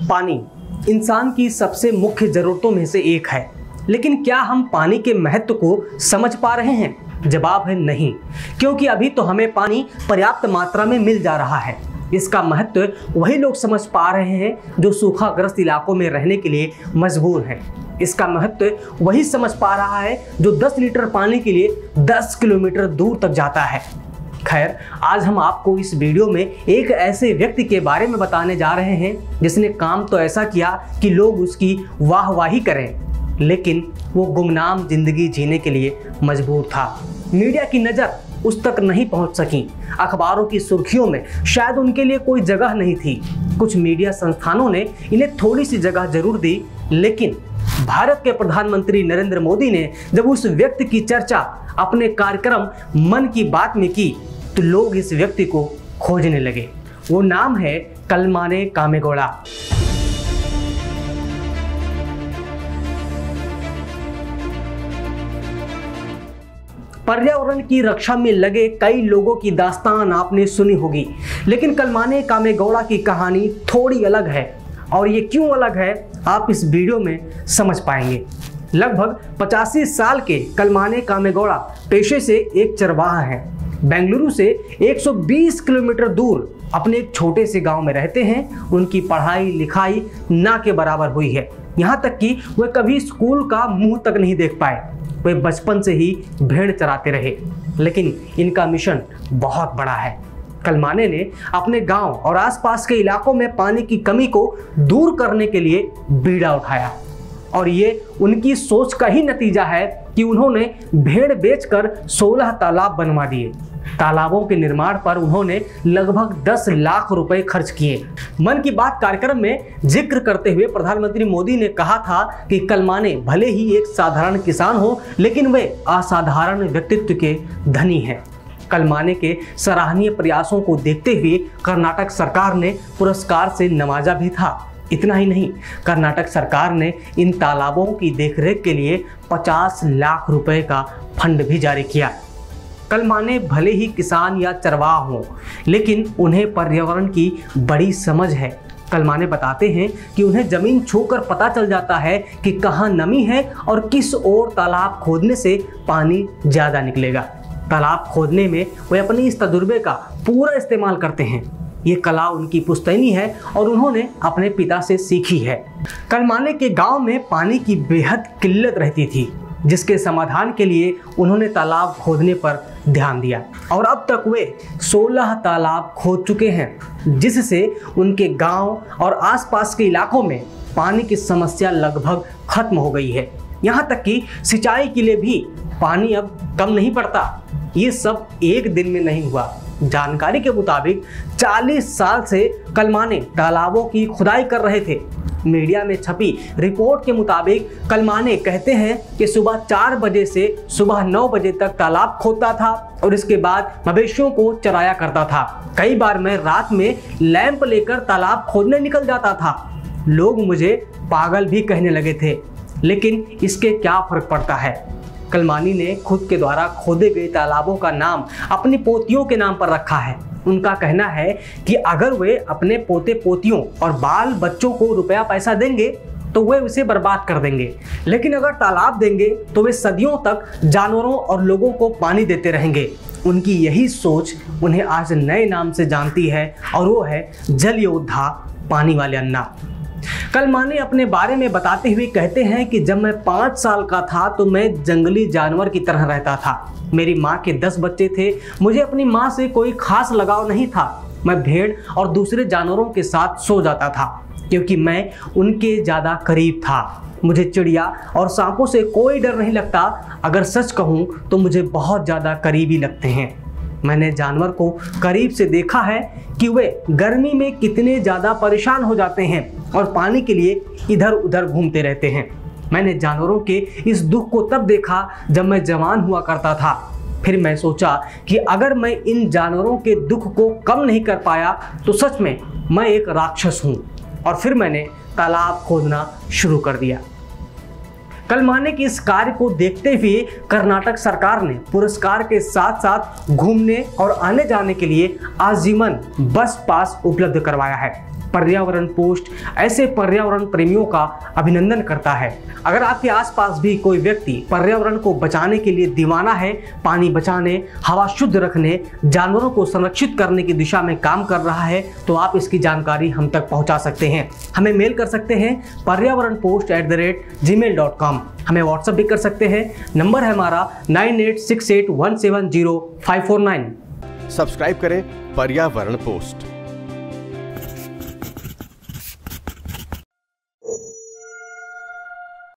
पानी इंसान की सबसे मुख्य ज़रूरतों में से एक है, लेकिन क्या हम पानी के महत्व को समझ पा रहे हैं? जवाब है नहीं, क्योंकि अभी तो हमें पानी पर्याप्त मात्रा में मिल जा रहा है। इसका महत्व वही लोग समझ पा रहे हैं जो सूखाग्रस्त इलाकों में रहने के लिए मजबूर हैं। इसका महत्व वही समझ पा रहा है जो 10 लीटर पानी के लिए 10 किलोमीटर दूर तक जाता है। खैर, आज हम आपको इस वीडियो में एक ऐसे व्यक्ति के बारे में बताने जा रहे हैं जिसने काम तो ऐसा किया कि लोग उसकी वाहवाही करें, लेकिन वो गुमनाम जिंदगी जीने के लिए मजबूर था। मीडिया की नज़र उस तक नहीं पहुंच सकी, अखबारों की सुर्खियों में शायद उनके लिए कोई जगह नहीं थी। कुछ मीडिया संस्थानों ने इन्हें थोड़ी सी जगह जरूर दी, लेकिन भारत के प्रधानमंत्री नरेंद्र मोदी ने जब उस व्यक्ति की चर्चा अपने कार्यक्रम मन की बात में की तो लोग इस व्यक्ति को खोजने लगे। वो नाम है कलमाने कामेगौड़ा। पर्यावरण की रक्षा में लगे कई लोगों की दास्तान आपने सुनी होगी, लेकिन कलमाने कामेगौड़ा की कहानी थोड़ी अलग है। और ये क्यों अलग है आप इस वीडियो में समझ पाएंगे। लगभग 85 साल के कलमाने कामेगौड़ा पेशे से एक चरवाहा हैं। बेंगलुरु से 120 किलोमीटर दूर अपने एक छोटे से गांव में रहते हैं। उनकी पढ़ाई लिखाई ना के बराबर हुई है, यहाँ तक कि वे कभी स्कूल का मुंह तक नहीं देख पाए। वे बचपन से ही भेड़ चराते रहे, लेकिन इनका मिशन बहुत बड़ा है। कलमाने ने अपने गांव और आसपास के इलाकों में पानी की कमी को दूर करने के लिए बीड़ा उठाया, और ये उनकी सोच का ही नतीजा है कि उन्होंने भेड़ बेचकर 16 तालाब बनवा दिए। तालाबों के निर्माण पर उन्होंने लगभग 10 लाख रुपए खर्च किए। मन की बात कार्यक्रम में जिक्र करते हुए प्रधानमंत्री मोदी ने कहा था कि कलमाने भले ही एक साधारण किसान हो, लेकिन वे असाधारण व्यक्तित्व के धनी हैं। कलमाने के सराहनीय प्रयासों को देखते हुए कर्नाटक सरकार ने पुरस्कार से नवाजा भी था। इतना ही नहीं, कर्नाटक सरकार ने इन तालाबों की देखरेख के लिए 50 लाख रुपए का फंड भी जारी किया। कलमाने भले ही किसान या चरवाहा हों, लेकिन उन्हें पर्यावरण की बड़ी समझ है। कलमाने बताते हैं कि उन्हें जमीन छूकर पता चल जाता है कि कहाँ नमी है और किस ओर तालाब खोदने से पानी ज़्यादा निकलेगा। तालाब खोदने में वे अपनी इस तजुर्बे का पूरा इस्तेमाल करते हैं। ये कला उनकी पुश्तैनी है और उन्होंने अपने पिता से सीखी है। कलमाने के गांव में पानी की बेहद किल्लत रहती थी, जिसके समाधान के लिए उन्होंने तालाब खोदने पर ध्यान दिया, और अब तक वे 16 तालाब खोद चुके हैं, जिससे उनके गांव और आसपास के इलाकों में पानी की समस्या लगभग खत्म हो गई है। यहाँ तक कि सिंचाई के लिए भी पानी अब कम नहीं पड़ता। ये सब एक दिन में नहीं हुआ। जानकारी के मुताबिक 40 साल से कलमाने तालाबों की खुदाई कर रहे थे। मीडिया में छपी रिपोर्ट के मुताबिक कलमाने कहते हैं कि सुबह 4 बजे से सुबह 9 बजे तक तालाब खोदता था और इसके बाद मवेशियों को चराया करता था। कई बार मैं रात में लैंप लेकर तालाब खोदने निकल जाता था। लोग मुझे पागल भी कहने लगे थे, लेकिन इसके क्या फर्क पड़ता है। कलमानी ने खुद के द्वारा खोदे गए तालाबों का नाम अपनी पोतियों के नाम पर रखा है। उनका कहना है कि अगर वे अपने पोते पोतियों और बाल बच्चों को रुपया पैसा देंगे तो वे उसे बर्बाद कर देंगे, लेकिन अगर तालाब देंगे तो वे सदियों तक जानवरों और लोगों को पानी देते रहेंगे। उनकी यही सोच उन्हें आज नए नाम से जानती है, और वो है जल योद्धा, पानी वाले अन्ना। कलमाने अपने बारे में बताते हुए कहते हैं कि जब मैं 5 साल का था तो मैं जंगली जानवर की तरह रहता था। मेरी माँ के 10 बच्चे थे। मुझे अपनी माँ से कोई खास लगाव नहीं था। मैं भेड़ और दूसरे जानवरों के साथ सो जाता था, क्योंकि मैं उनके ज़्यादा करीब था। मुझे चिड़िया और सांपों से कोई डर नहीं लगता। अगर सच कहूँ तो मुझे बहुत ज़्यादा करीबी लगते हैं। मैंने जानवर को करीब से देखा है कि वे गर्मी में कितने ज़्यादा परेशान हो जाते हैं और पानी के लिए इधर उधर घूमते रहते हैं। मैंने जानवरों के इस दुख को तब देखा जब मैं जवान हुआ करता था। फिर मैं सोचा कि अगर मैं इन जानवरों के दुख को कम नहीं कर पाया तो सच में मैं एक राक्षस हूँ, और फिर मैंने तालाब खोदना शुरू कर दिया। कलमाने के इस कार्य को देखते हुए कर्नाटक सरकार ने पुरस्कार के साथ साथ घूमने और आने जाने के लिए आजीवन बस पास उपलब्ध करवाया है। पर्यावरण पोस्ट ऐसे पर्यावरण प्रेमियों का अभिनंदन करता है। अगर आपके आसपास भी कोई व्यक्ति पर्यावरण को बचाने के लिए दीवाना है, पानी बचाने, हवा शुद्ध रखने, जानवरों को संरक्षित करने की दिशा में काम कर रहा है, तो आप इसकी जानकारी हम तक पहुंचा सकते हैं। हमें मेल कर सकते हैं paryawaranpost@gmail.com। हमें व्हाट्सएप भी कर सकते हैं। नंबर है हमारा 9868170549। सब्सक्राइब करें पर्यावरण पोस्ट।